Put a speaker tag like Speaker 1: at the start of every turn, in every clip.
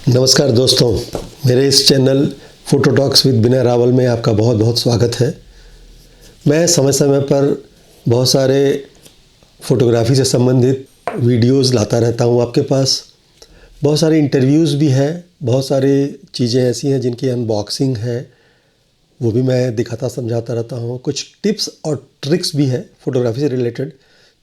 Speaker 1: नमस्कार दोस्तों, मेरे इस चैनल फ़ोटो टॉक्स विद विनय रावल में आपका बहुत बहुत स्वागत है। मैं समय समय पर बहुत सारे फ़ोटोग्राफ़ी से संबंधित वीडियोज़ लाता रहता हूँ आपके पास। बहुत सारे इंटरव्यूज़ भी हैं, बहुत सारी चीज़ें ऐसी हैं जिनकी अनबॉक्सिंग है, वो भी मैं दिखाता समझाता रहता हूँ। कुछ टिप्स और ट्रिक्स भी है फ़ोटोग्राफ़ी से रिलेटेड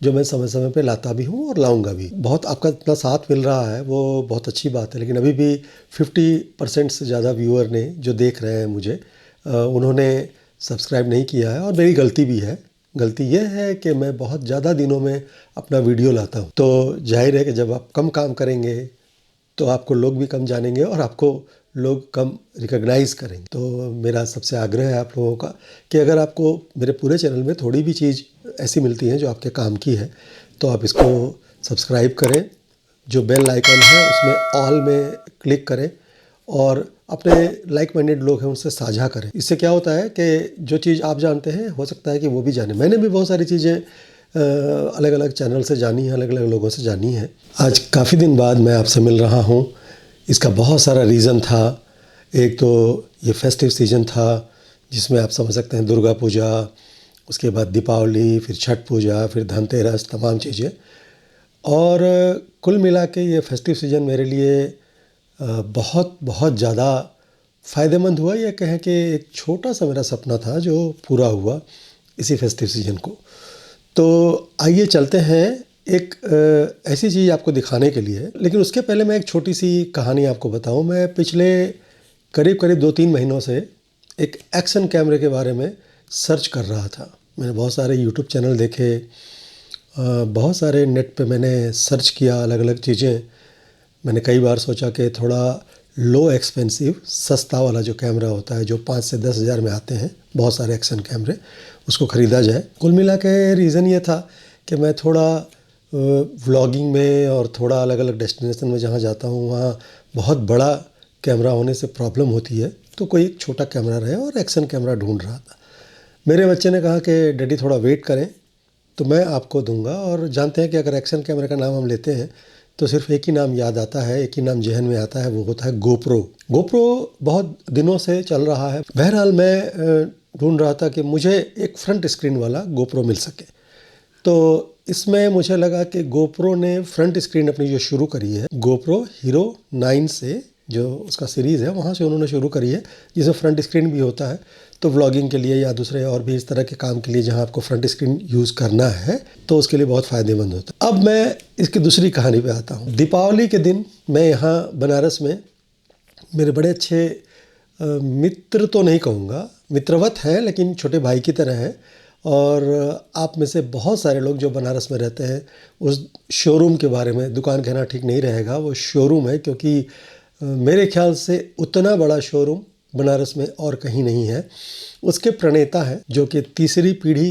Speaker 1: जो मैं समय समय पे लाता भी हूँ और लाऊंगा भी। बहुत आपका इतना साथ मिल रहा है वो बहुत अच्छी बात है, लेकिन अभी भी 50% से ज़्यादा व्यूअर ने जो देख रहे हैं मुझे उन्होंने सब्सक्राइब नहीं किया है और मेरी गलती भी है। गलती यह है कि मैं बहुत ज़्यादा दिनों में अपना वीडियो लाता हूँ, तो जाहिर है कि जब आप कम काम करेंगे तो आपको लोग भी कम जानेंगे और आपको लोग कम रिकॉग्नाइज़ करेंगे। तो मेरा सबसे आग्रह है आप लोगों का कि अगर आपको मेरे पूरे चैनल में थोड़ी भी चीज़ ऐसी मिलती है जो आपके काम की है तो आप इसको सब्सक्राइब करें। जो बेल आइकन है उसमें ऑल में क्लिक करें और अपने लाइक माइंडेड लोग हैं उनसे साझा करें। इससे क्या होता है कि जो चीज़ आप जानते हैं हो सकता है कि वो भी जाने। मैंने भी बहुत सारी चीज़ें अलग अलग चैनल से जानी है, अलग अलग लोगों से जानी है। आज काफ़ी दिन बाद मैं आपसे मिल रहा हूँ। इसका बहुत सारा रीज़न था। एक तो ये फेस्टिव सीज़न था जिसमें आप समझ सकते हैं दुर्गा पूजा, उसके बाद दीपावली, फिर छठ पूजा, फिर धनतेरस, तमाम चीज़ें। और कुल मिला के ये फेस्टिव सीज़न मेरे लिए बहुत बहुत ज़्यादा फ़ायदेमंद हुआ। या कहें कि एक छोटा सा मेरा सपना था जो पूरा हुआ इसी फेस्टिव सीज़न को। तो आइए चलते हैं एक ऐसी चीज़ आपको दिखाने के लिए। लेकिन उसके पहले मैं एक छोटी सी कहानी आपको बताऊं। मैं पिछले करीब करीब 2-3 महीनों से एक एक्शन कैमरे के बारे में सर्च कर रहा था। मैंने बहुत सारे यूट्यूब चैनल देखे, बहुत सारे नेट पे मैंने सर्च किया अलग अलग चीज़ें। मैंने कई बार सोचा कि थोड़ा लो एक्सपेंसिव सस्ता वाला जो कैमरा होता है जो 5 से 10 हज़ार में आते हैं बहुत सारे एक्शन कैमरे, उसको ख़रीदा जाए। कुल मिला के रीज़न ये था कि मैं थोड़ा व्लॉगिंग में और थोड़ा अलग अलग डेस्टिनेशन में जहाँ जाता हूँ वहाँ बहुत बड़ा कैमरा होने से प्रॉब्लम होती है, तो कोई एक छोटा कैमरा रहे और एक्शन कैमरा ढूंढ रहा था। मेरे बच्चे ने कहा कि डैडी थोड़ा वेट करें तो मैं आपको दूंगा। और जानते हैं कि अगर एक्शन कैमरे का नाम हम लेते हैं तो सिर्फ एक ही नाम याद आता है, एक ही नाम जहन में आता है, वो होता है गोप्रो। गोप्रो बहुत दिनों से चल रहा है। बहरहाल मैं ढूंढ रहा था कि मुझे एक फ्रंट स्क्रीन वाला गोप्रो मिल सके। तो इसमें मुझे लगा कि गोप्रो ने फ्रंट स्क्रीन अपनी जो शुरू करी है, गोप्रो हीरो 9 से जो उसका सीरीज़ है वहाँ से उन्होंने शुरू करी है, जिसमें फ्रंट स्क्रीन भी होता है। तो व्लॉगिंग के लिए या दूसरे और भी इस तरह के काम के लिए जहाँ आपको फ्रंट स्क्रीन यूज़ करना है तो उसके लिए बहुत फ़ायदेमंद होता है। अब मैं इसकी दूसरी कहानी पे आता हूँ। दीपावली के दिन मैं यहाँ बनारस में, मेरे बड़े अच्छे मित्र तो नहीं कहूँगा, मित्रवत हैं लेकिन छोटे भाई की तरह हैं। और आप में से बहुत सारे लोग जो बनारस में रहते हैं उस शोरूम के बारे में, दुकान कहना ठीक नहीं रहेगा, वो शोरूम है, क्योंकि मेरे ख्याल से उतना बड़ा शोरूम बनारस में और कहीं नहीं है। उसके प्रणेता हैं जो कि तीसरी पीढ़ी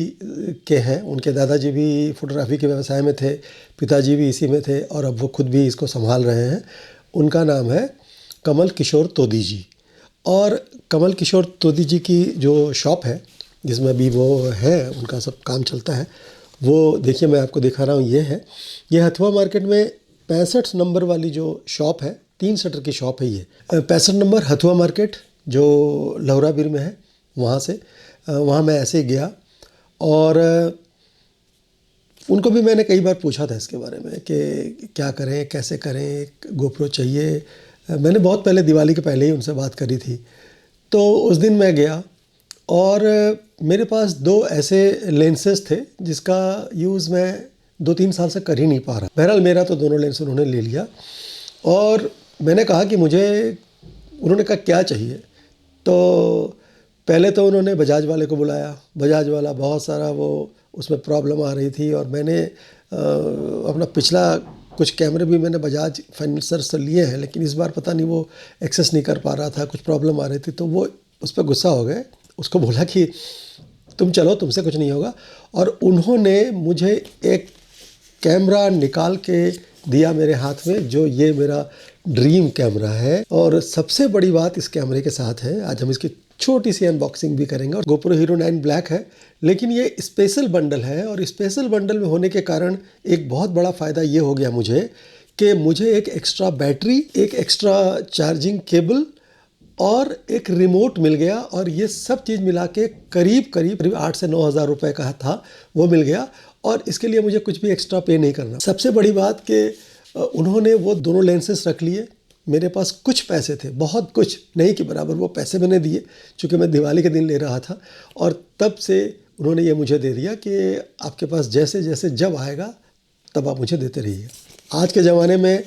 Speaker 1: के हैं। उनके दादाजी भी फोटोग्राफी के व्यवसाय में थे, पिताजी भी इसी में थे और अब वो खुद भी इसको संभाल रहे हैं। उनका नाम है कमल किशोर तोदी जी। और कमल किशोर तोदी जी की जो शॉप है जिसमें अभी वो है, उनका सब काम चलता है, वो देखिए मैं आपको दिखा रहा हूँ। ये है, ये हथुआ मार्केट में 65 नंबर वाली जो शॉप है, 3 शटर की शॉप है ये। 65 नंबर हथुआ मार्केट जो लौराबीर में है, वहाँ से वहाँ मैं ऐसे ही गया और उनको भी मैंने कई बार पूछा था इसके बारे में कि क्या करें, कैसे करें, गोप्रो चाहिए। मैंने बहुत पहले, दिवाली के पहले ही उनसे बात करी थी। तो उस दिन मैं गया और मेरे पास 2 ऐसे लेंसेज थे जिसका यूज़ मैं 2-3 साल से कर ही नहीं पा रहा। बहरहाल मेरा तो दोनों लेंस उन्होंने ले लिया और मैंने कहा कि मुझे, उन्होंने कहा क्या चाहिए। तो पहले तो उन्होंने बजाज वाले को बुलाया। बजाज वाला बहुत सारा, वो उसमें प्रॉब्लम आ रही थी और मैंने अपना पिछला कुछ कैमरे भी मैंने बजाज फाइनेंसर से लिए हैं, लेकिन इस बार पता नहीं वो एक्सेस नहीं कर पा रहा था, कुछ प्रॉब्लम आ रही थी। तो वो उस पर गुस्सा हो गए। उसको बोला कि तुम चलो, तुमसे कुछ नहीं होगा। और उन्होंने मुझे एक कैमरा निकाल के दिया मेरे हाथ में, जो ये मेरा ड्रीम कैमरा है। और सबसे बड़ी बात इस कैमरे के साथ है, आज हम इसकी छोटी सी अनबॉक्सिंग भी करेंगे। और गोप्रो हीरो 9 ब्लैक है, लेकिन ये स्पेशल बंडल है। और स्पेशल बंडल में होने के कारण एक बहुत बड़ा फ़ायदा ये हो गया मुझे कि मुझे एक एक्स्ट्रा बैटरी, एक एक्स्ट्रा चार्जिंग केबल और एक रिमोट मिल गया, और ये सब चीज़ मिला के करीब 8 से 9 हज़ार रुपये का था, वो मिल गया। और इसके लिए मुझे कुछ भी एक्स्ट्रा पे नहीं करना। सबसे बड़ी बात कि उन्होंने वो दोनों लेंसेज रख लिए। मेरे पास कुछ पैसे थे, बहुत कुछ नहीं के बराबर वो पैसे मैंने दिए, चूँकि मैं दिवाली के दिन ले रहा था, और तब से उन्होंने ये मुझे दे दिया कि आपके पास जैसे जैसे जब आएगा तब आप मुझे देते रहिए। आज के ज़माने में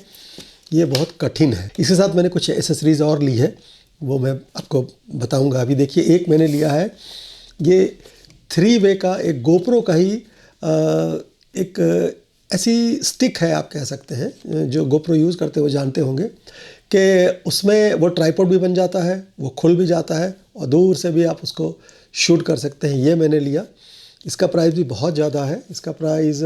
Speaker 1: ये बहुत कठिन है। इसके साथ मैंने कुछ एसेसरीज़ और ली है, वो मैं आपको बताऊंगा। अभी देखिए, एक मैंने लिया है, ये 3 वे का एक गोप्रो का ही एक ऐसी स्टिक है, आप कह सकते हैं, जो गोप्रो यूज़ करते हो जानते होंगे कि उसमें वो ट्राइपॉड भी बन जाता है, वो खुल भी जाता है, और दूर से भी आप उसको शूट कर सकते हैं। ये मैंने लिया। इसका प्राइस भी बहुत ज़्यादा है। इसका प्राइस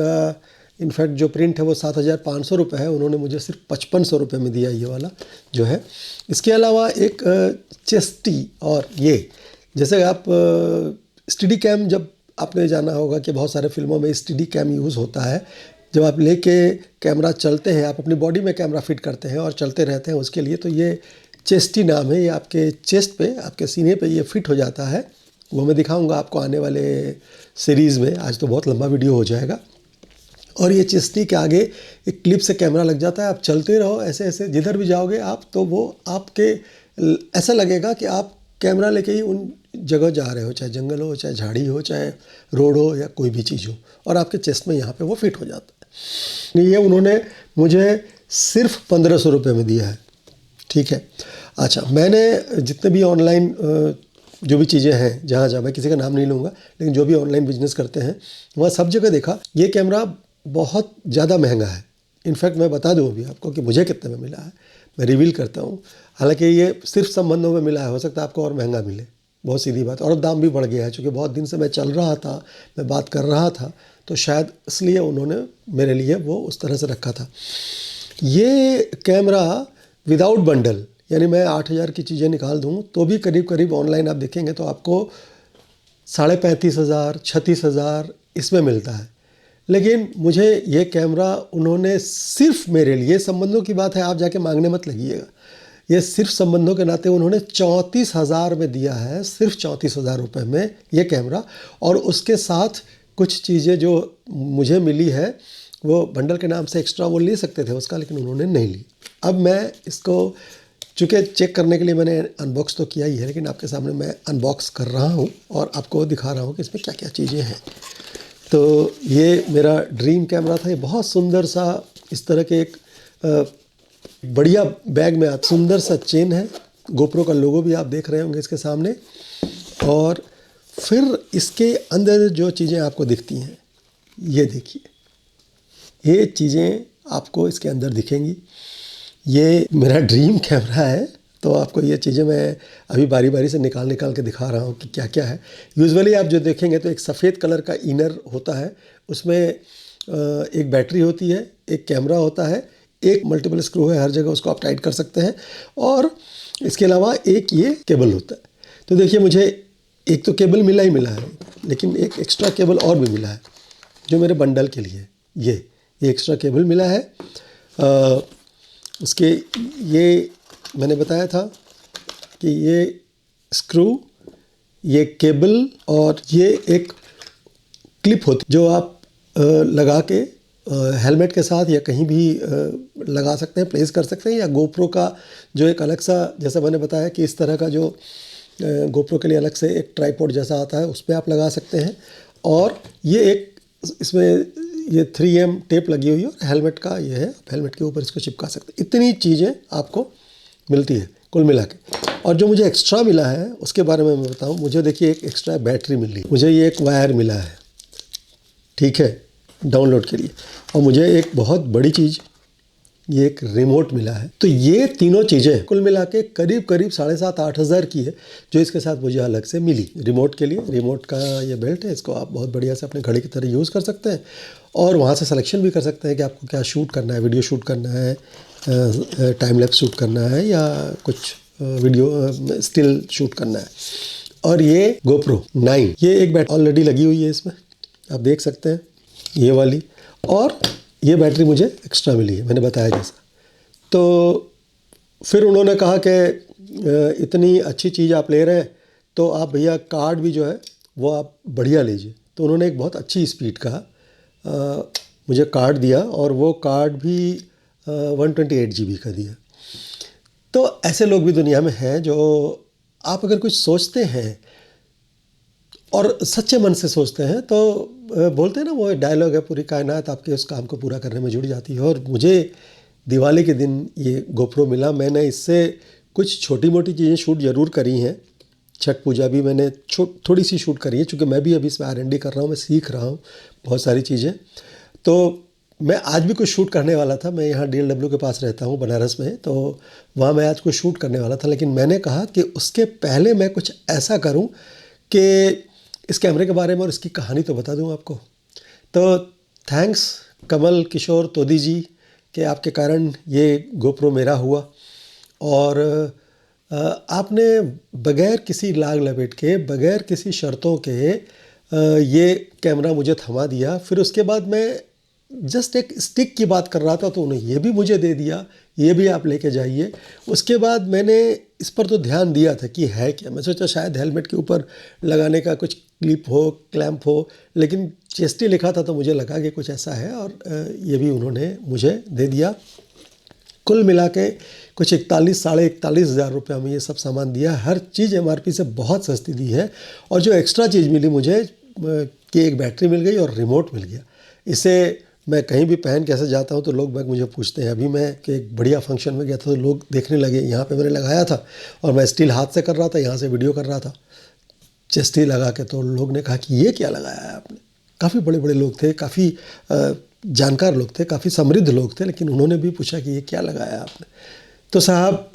Speaker 1: इनफैक्ट जो प्रिंट है वो 7,500 रुपये है। उन्होंने मुझे सिर्फ 5500 रुपये में दिया ये वाला जो है। इसके अलावा एक चेस्टी, और ये जैसे आप स्टडी कैम, जब आपने जाना होगा कि बहुत सारे फिल्मों में स्टडी कैम यूज़ होता है, जब आप लेके कैमरा चलते हैं, आप अपनी बॉडी में कैमरा फिट करते हैं और चलते रहते हैं उसके लिए, तो ये चेस्टी नाम है। ये आपके चेस्ट पे, आपके सीने पे ये फिट हो जाता है। वो मैं दिखाऊंगा आपको आने वाले सीरीज़ में। आज तो बहुत लंबा वीडियो हो जाएगा। और ये चेस्टी के आगे एक क्लिप से कैमरा लग जाता है। आप चलते रहो ऐसे ऐसे, जिधर भी जाओगे आप, तो वो आपके ऐसा लगेगा कि आप कैमरा लेके ही उन जगह जा रहे हो, चाहे जंगल हो, चाहे झाड़ी हो, चाहे रोड हो, या कोई भी चीज़ हो, और आपके चेस्ट में यहाँ पे वो फिट हो जाता है। ये उन्होंने मुझे सिर्फ 1500 रुपये में दिया है। ठीक है। अच्छा, मैंने जितने भी ऑनलाइन जो भी चीज़ें हैं, जहाँ मैं किसी का नाम नहीं लूँगा, लेकिन जो भी ऑनलाइन बिजनेस करते हैं, वहाँ सब जगह देखा ये कैमरा बहुत ज़्यादा महंगा है। इनफैक्ट मैं बता दूँ अभी आपको कि मुझे कितने में मिला है, मैं रिवील करता हूँ। हालांकि ये सिर्फ संबंधों में मिला है, हो सकता है आपको और महंगा मिले, बहुत सीधी बात। और अब दाम भी बढ़ गया है, चूँकि बहुत दिन से मैं चल रहा था, मैं बात कर रहा था, तो शायद इसलिए उन्होंने मेरे लिए वो उस तरह से रखा था। ये कैमरा विदाउट बंडल, यानी मैं 8,000 की चीज़ें निकाल दूँ तो भी करीब ऑनलाइन आप देखेंगे तो आपको 35,500, 36,000 इसमें मिलता है। लेकिन मुझे ये कैमरा उन्होंने सिर्फ मेरे लिए, संबंधों की बात है, आप जाके मांगने मत लगिएगा, ये सिर्फ संबंधों के नाते उन्होंने 34,000 में दिया है, सिर्फ 34,000 रुपये में ये कैमरा। और उसके साथ कुछ चीज़ें जो मुझे मिली है, वो बंडल के नाम से एक्स्ट्रा वो ले सकते थे उसका, लेकिन उन्होंने नहीं ली। अब मैं इसको, चूँकि चेक करने के लिए मैंने अनबॉक्स तो किया ही है, लेकिन आपके सामने मैं अनबॉक्स कर रहा हूँ और आपको दिखा रहा हूँ कि इसमें क्या क्या चीज़ें हैं। तो ये मेरा ड्रीम कैमरा था। ये बहुत सुंदर सा, इस तरह के एक बढ़िया बैग में आता, सुंदर सा चेन है, गोप्रो का लोगो भी आप देख रहे होंगे इसके सामने। और फिर इसके अंदर जो चीज़ें आपको दिखती हैं, ये देखिए, ये चीज़ें आपको इसके अंदर दिखेंगी। ये मेरा ड्रीम कैमरा है, तो आपको ये चीज़ें मैं अभी बारी बारी से निकाल के दिखा रहा हूँ कि क्या क्या है। यूजुअली आप जो देखेंगे तो एक सफ़ेद कलर का इनर होता है, उसमें एक बैटरी होती है, एक कैमरा होता है, एक मल्टीपल स्क्रू है, हर जगह उसको आप टाइट कर सकते हैं, और इसके अलावा एक ये केबल होता है। तो देखिए, मुझे एक तो केबल मिला ही मिला है, लेकिन एक एक्स्ट्रा केबल और भी मिला है जो मेरे बंडल के लिए। ये एक्स्ट्रा केबल मिला है। उसके ये मैंने बताया था कि ये स्क्रू, ये केबल और ये एक क्लिप होती जो आप लगा के हेलमेट के साथ या कहीं भी लगा सकते हैं, प्लेस कर सकते हैं, या गोप्रो का जो एक अलग सा, जैसा मैंने बताया कि इस तरह का जो गोप्रो के लिए अलग से एक ट्राइपॉड जैसा आता है, उस पर आप लगा सकते हैं। और ये एक, इसमें ये 3M टेप लगी हुई है, और हेलमेट का ये है, हेलमेट के ऊपर इसको चिपका सकते हैं। इतनी चीज़ें आपको मिलती है कुल मिला के। और जो मुझे एक्स्ट्रा मिला है उसके बारे में मैं बताऊं, मुझे देखिए एक एक्स्ट्रा बैटरी मिली, मुझे ये एक वायर मिला है, ठीक है, डाउनलोड के लिए, और मुझे एक बहुत बड़ी चीज़, ये एक रिमोट मिला है। तो ये तीनों चीज़ें कुल मिला के करीब 7,500-8 हज़ार की है, जो इसके साथ मुझे अलग से मिली। रिमोट के लिए, रिमोट का ये बेल्ट है, इसको आप बहुत बढ़िया से अपने घड़ी की तरह यूज़ कर सकते हैं, और वहाँ से सिलेक्शन भी कर सकते हैं कि आपको क्या शूट करना है, वीडियो शूट करना है, टाइम लैप्स शूट करना है, या कुछ वीडियो स्टिल शूट करना है। और ये GoPro 9, ये एक बैटरी ऑलरेडी लगी हुई है इसमें, आप देख सकते हैं, ये वाली। और ये बैटरी मुझे एक्स्ट्रा मिली है, मैंने बताया जैसा। तो फिर उन्होंने कहा कि इतनी अच्छी चीज़ आप ले रहे हैं तो आप भैया कार्ड भी जो है वो आप बढ़िया लीजिए। तो उन्होंने एक बहुत अच्छी स्पीड का मुझे कार्ड दिया और वो कार्ड भी 128 GB का दिया। तो ऐसे लोग भी दुनिया में हैं जो आप अगर कुछ सोचते हैं और सच्चे मन से सोचते हैं तो बोलते हैं ना, वो डायलॉग है, पूरी कायनात आपके उस काम को पूरा करने में जुड़ जाती है। और मुझे दिवाली के दिन ये GoPro मिला। मैंने इससे कुछ छोटी मोटी चीज़ें शूट ज़रूर करी हैं। छठ पूजा भी मैंने थोड़ी सी शूट करी है, चूँकि मैं भी अभी इसमें R&D कर रहा हूँ, मैं सीख रहा हूँ बहुत सारी चीज़ें। तो मैं आज भी कुछ शूट करने वाला था। मैं यहाँ DLW के पास रहता हूँ बनारस में, तो वहाँ मैं आज कुछ शूट करने वाला था, लेकिन मैंने कहा कि उसके पहले मैं कुछ ऐसा करूँ कि इस कैमरे के बारे में और इसकी कहानी तो बता दूँ आपको। तो थैंक्स कमल किशोर तोदी जी कि आपके कारण ये GoPro मेरा हुआ। और आपने बग़ैर किसी लाग लपेट के, बग़ैर किसी शर्तों के ये कैमरा मुझे थमा दिया। फिर उसके बाद मैं जस्ट एक स्टिक की बात कर रहा था तो उन्हें ये भी मुझे दे दिया, ये भी आप लेके जाइए। उसके बाद मैंने इस पर तो ध्यान दिया था कि है क्या। मैं सोचा शायद हेलमेट के ऊपर लगाने का कुछ क्लिप हो, क्लैंप हो, लेकिन चेस्टी लिखा था तो मुझे लगा कि कुछ ऐसा है, और ये भी उन्होंने मुझे दे दिया। कुल मिला के कुछ 41,000-41,500 रुपये में ये सब सामान दिया। हर चीज़ MRP से बहुत सस्ती दी है। और जो एक्स्ट्रा चीज़ मिली मुझे कि एक बैटरी मिल गई और रिमोट मिल गया। इसे मैं कहीं भी पहन कैसे जाता हूँ तो लोग मुझे पूछते हैं। अभी मैं कि एक बढ़िया फंक्शन में गया था तो लोग देखने लगे, यहाँ पे मैंने लगाया था और मैं स्टिल हाथ से कर रहा था, यहाँ से वीडियो कर रहा था चेस्टी लगा के। तो लोग ने कहा कि ये क्या लगाया है आपने। काफ़ी बड़े बड़े लोग थे, काफ़ी जानकार लोग थे, काफ़ी समृद्ध लोग थे, लेकिन उन्होंने भी पूछा कि ये क्या लगाया आपने। तो साहब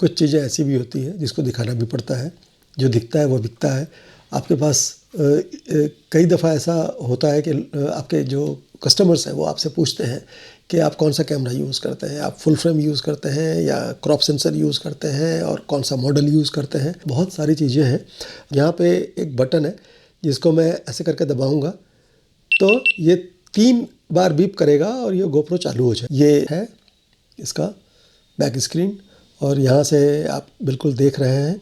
Speaker 1: कुछ चीज़ें ऐसी भी होती हैं जिसको दिखाना भी पड़ता है। जो दिखता है वो बिकता है। आपके पास कई दफ़ा ऐसा होता है कि आपके जो कस्टमर्स हैं वो आपसे पूछते हैं कि आप कौन सा कैमरा यूज़ करते हैं, आप फुल फ्रेम यूज़ करते हैं या क्रॉप सेंसर यूज़ करते हैं, और कौन सा मॉडल यूज़ करते हैं। बहुत सारी चीज़ें हैं। यहाँ पे एक बटन है जिसको मैं ऐसे करके दबाऊँगा तो ये 3 बार बीप करेगा और ये GoPro चालू हो जाए। ये है इसका बैक स्क्रीन और यहाँ से आप बिल्कुल देख रहे हैं।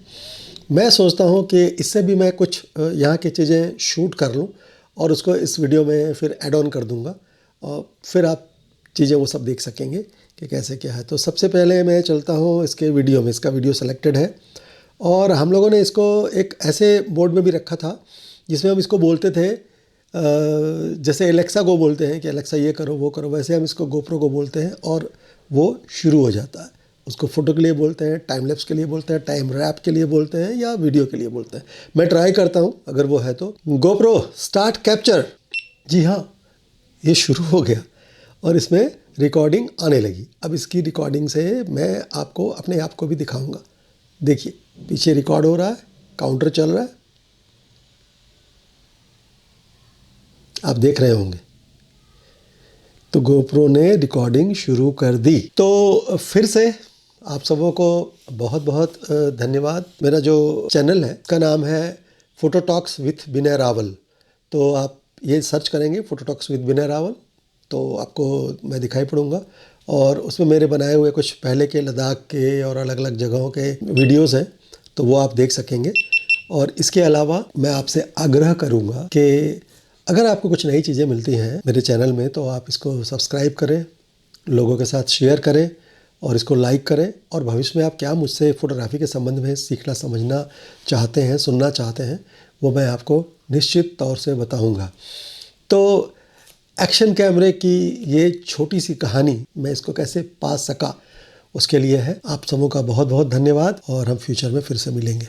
Speaker 1: मैं सोचता हूँ कि इससे भी मैं कुछ यहाँ की चीज़ें शूट कर लूँ और उसको इस वीडियो में फिर ऐड ऑन कर दूँगा, और फिर आप चीज़ें वो सब देख सकेंगे कि कैसे क्या है। तो सबसे पहले मैं चलता हूँ इसके वीडियो में। इसका वीडियो सेलेक्टेड है और हम लोगों ने इसको एक ऐसे मोड में भी रखा था जिसमें हम इसको बोलते थे जैसे एलेक्सा को बोलते हैं कि एलेक्सा ये करो वो करो, वैसे हम इसको GoPro को बोलते हैं और वो शुरू हो जाता है। उसको फ़ोटो के लिए बोलते हैं, टाइम लैप्स के लिए बोलते हैं, टाइम रैप के लिए बोलते हैं या वीडियो के लिए बोलते हैं। मैं ट्राई करता हूँ अगर वो है तो। GoPro start capture. जी हाँ, ये शुरू हो गया और इसमें रिकॉर्डिंग आने लगी। अब इसकी रिकॉर्डिंग से मैं आपको अपने आप को भी दिखाऊंगा। देखिए पीछे रिकॉर्ड हो रहा है, काउंटर चल रहा है, आप देख रहे होंगे। तो GoPro ने रिकॉर्डिंग शुरू कर दी। तो फिर से आप सबों को बहुत बहुत धन्यवाद। मेरा जो चैनल है उसका नाम है फोटो टॉक्स विथ विनय रावल। तो आप ये सर्च करेंगे फोटो टॉक्स विथ विनय रावल तो आपको मैं दिखाई पड़ूंगा, और उसमें मेरे बनाए हुए कुछ पहले के लद्दाख के और अलग अलग जगहों के वीडियोस हैं, तो वो आप देख सकेंगे। और इसके अलावा मैं आपसे आग्रह करूंगा कि अगर आपको कुछ नई चीज़ें मिलती हैं मेरे चैनल में तो आप इसको सब्सक्राइब करें, लोगों के साथ शेयर करें और इसको लाइक करें। और भविष्य में आप क्या मुझसे फ़ोटोग्राफी के संबंध में सीखना समझना चाहते हैं, सुनना चाहते हैं, वो मैं आपको निश्चित तौर से बताऊंगा। तो एक्शन कैमरे की ये छोटी सी कहानी मैं इसको कैसे पा सका उसके लिए है। आप सबों का बहुत बहुत धन्यवाद और हम फ्यूचर में फिर से मिलेंगे।